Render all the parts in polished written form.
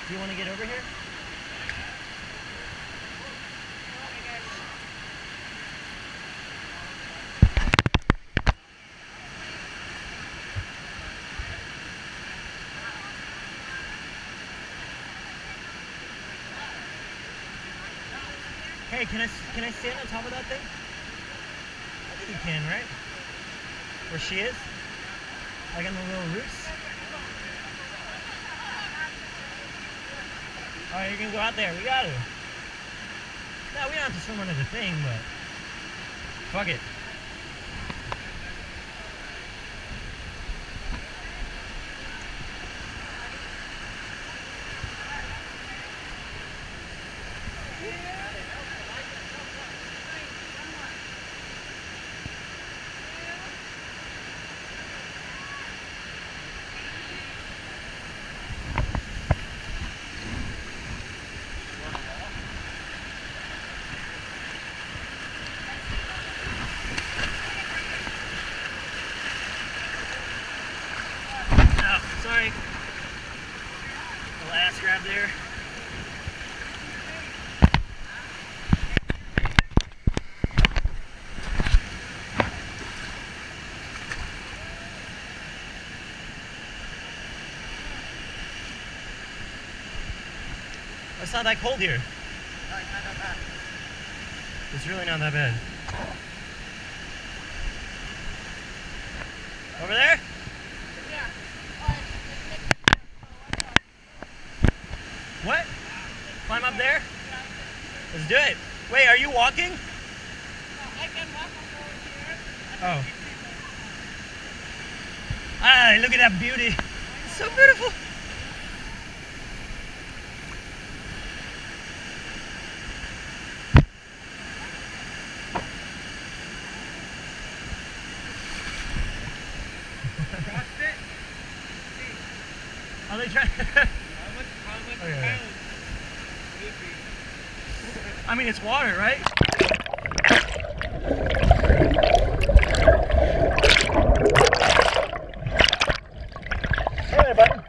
Do you want to get over here? Hey, can I stand on top of that thing? I think you can, right? Where she is? Like on the little roots? Alright, you're gonna go out there. We got to. No, we don't have to swim under the thing, but fuck it. Sorry. The last grab there. It's not that cold here. No, it's not that bad. It's really not that bad. Over there? What? Climb up there? Let's do it. Wait, are you walking? No, I can walk over here. Oh. Ah, look at that beauty. It's so beautiful. Are they trying? How much Okay. pounds would it be? I mean, it's water, right? Hey there, buddy.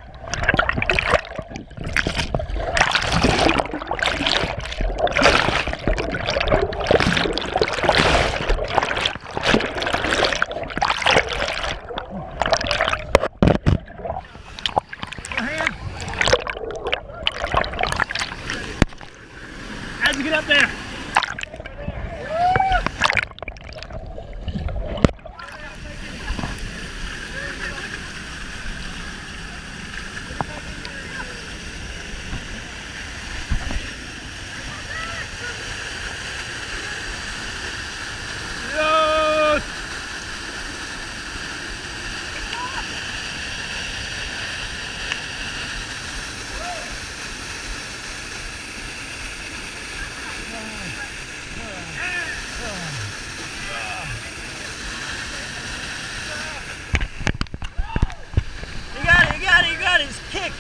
How'd you get up there? You got it, just kick.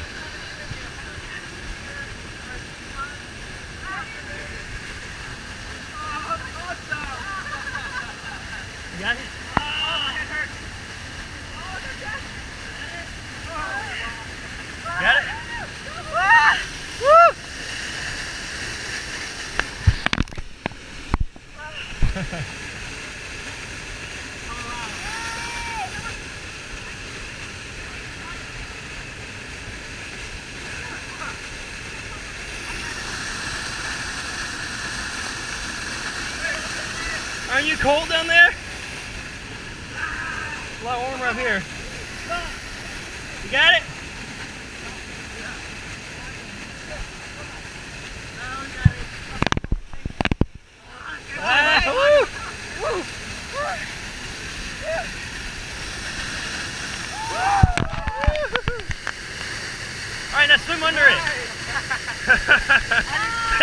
You got it? Got it? Woo! Aren't you cold down there? It's a lot warmer up here. You got it? Woo! Woo! All right, now swim under it.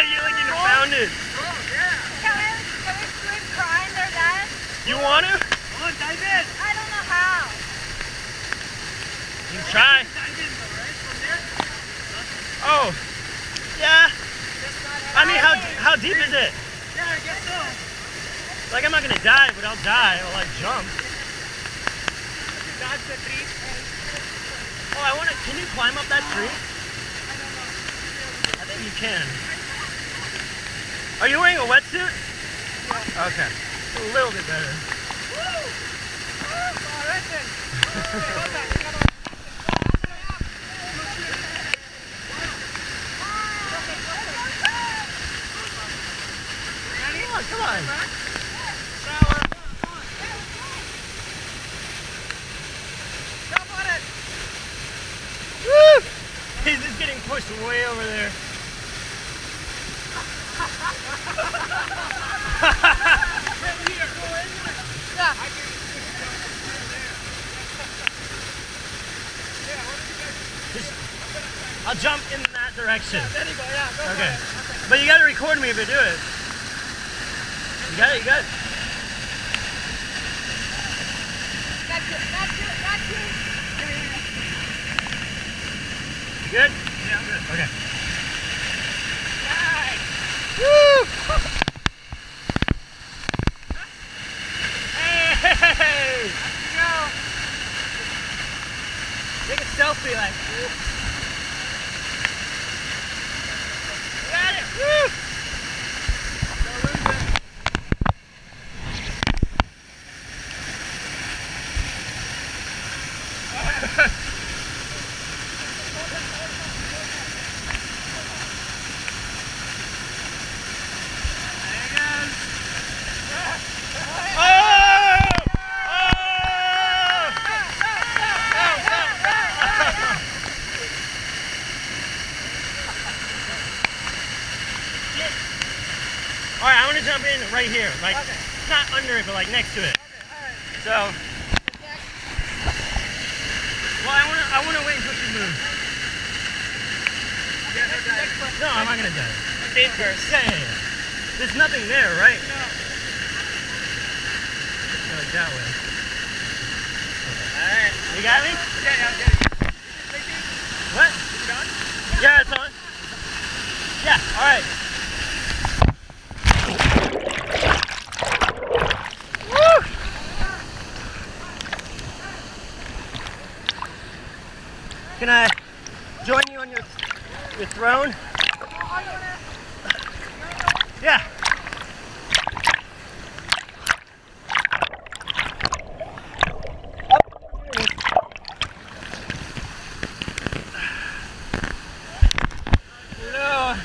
You're like getting pounded. Can we swim cry under that? You want to? Come on, dive in. I don't know how. You can try. Dive in though, right? From there? Oh, yeah. Just not I mean, how deep is it? Yeah, I guess so. Like, I'm not gonna dive, but I'll die. I'll like jump. Dodge the tree. Oh, can you climb up that tree? you can. Are you wearing a wetsuit? Yeah. Okay. A little bit better. Come on. Jump on it. Woo! He's just getting pushed way over there. I'll jump in that direction. Yeah, there you go. Yeah, go Okay. for it. But you gotta record me if you do it. You got it, you got it. Got you. Good? Yeah, I'm good. Okay. Nice. Woo! Hey! Go. Take a selfie like. Woo. Got it! Woo! Don't lose it. All right, I want to jump in right here, like Okay. not under it, but like next to it. Okay, So, well, I want to wait until she moves. No, I'm not gonna dive. Feet first. Yeah. There's nothing there, right? No. Go like that way. Alright. You got me? Yeah, I'm getting it. What? You done? Yeah, it's on. Yeah. All right. Woo! Can I join you on your throne? Yeah. No.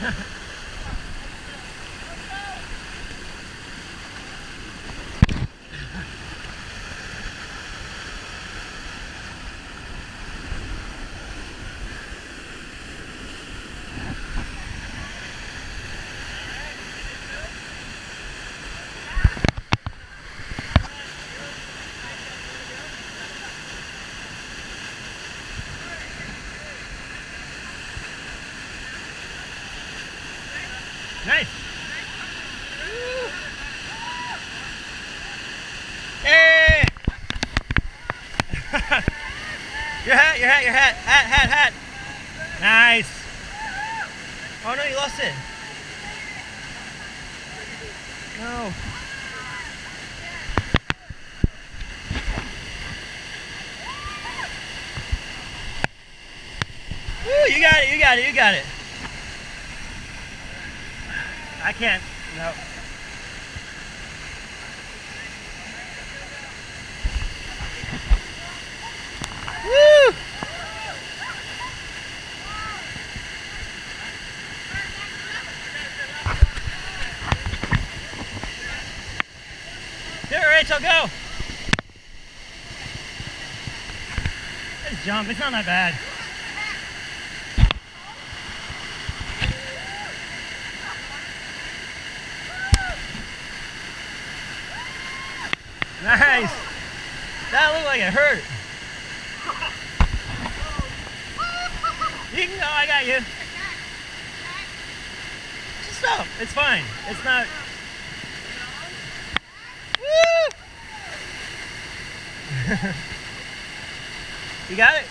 Nice. Hey! Your hat. Nice. Oh no, you lost it. No. Woo, you got it. I can't. No. Woo! Here, Rachel, go. Just jump. It's not that bad. Nice. That looked like it hurt. You can go. I got you. Just stop. It's fine. It's not. Woo! You got it?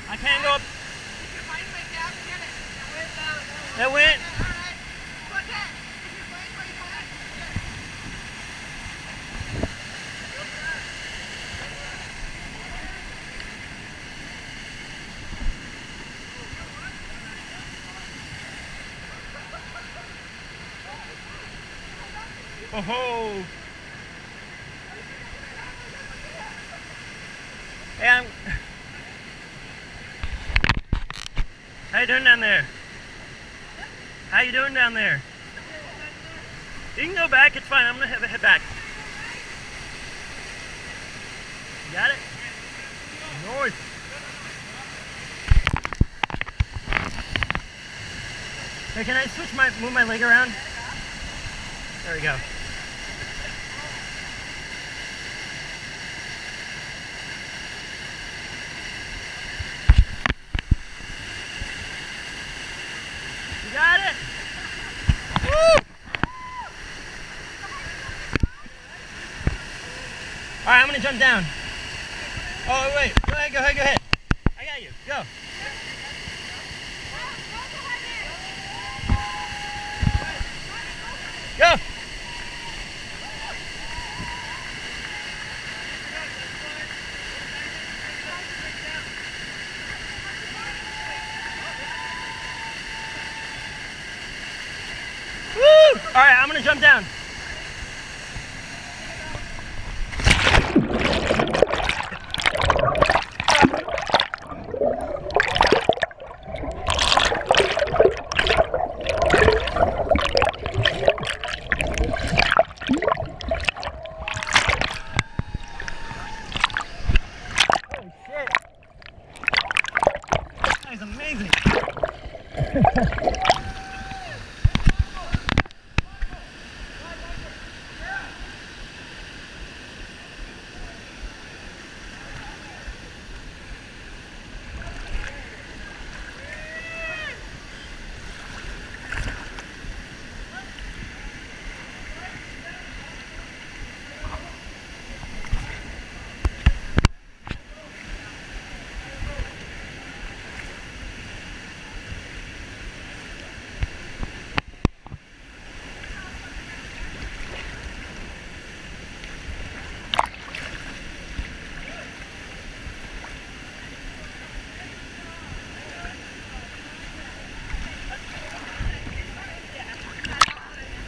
I can't go up. That went. Oh. Hey, how you doing down there? How you doing down there? You can go back, it's fine. I'm gonna head back. You got it? North. Hey, can I move my leg around? There we go. You got it? Woo! Alright, I'm gonna jump down. Oh, wait. Go ahead. I got you. Go. Go! Woo! Alright, I'm gonna jump down. That is amazing.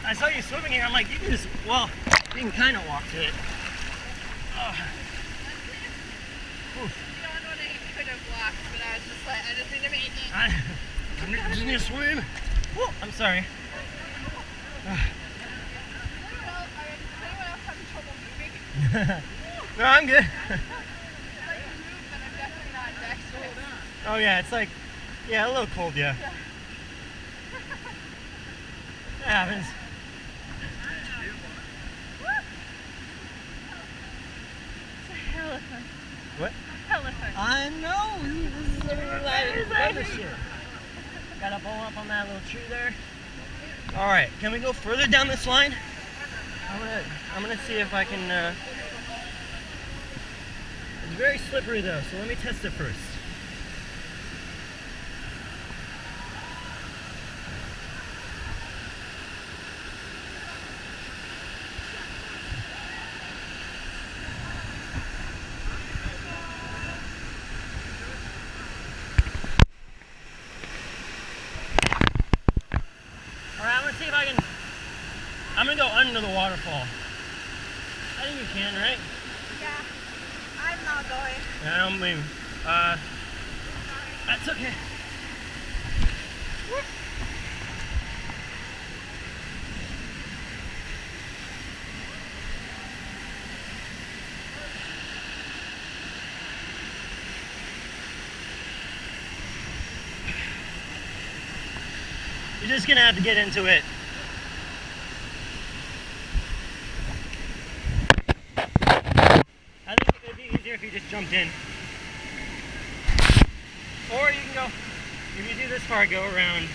I saw you swimming here. I'm like, you can just, well, you can kind of walk to it. Beyond what I could have walked, but I was just like, I just need to make it. I just need to swim. Whoa, I'm sorry. Anyone else having trouble moving? No, I'm good. It's like you move, but I'm definitely not dexterous. Oh yeah, it's like, yeah, a little cold, yeah. It happens. It's a elephant. What? Elephant. I know. This is other shit. Gotta pull up on that little tree there. All right, can we go further down this line? I'm gonna see if I can. It's very slippery though, so let me test it first. See if I can. I'm gonna go under the waterfall. I think you can, right? Yeah, I'm not going. Yeah, I don't blame you. That's okay. Whoop. You're just gonna have to get into it. I think it'd be easier if you just jumped in. Or you can go, if you do this far, go around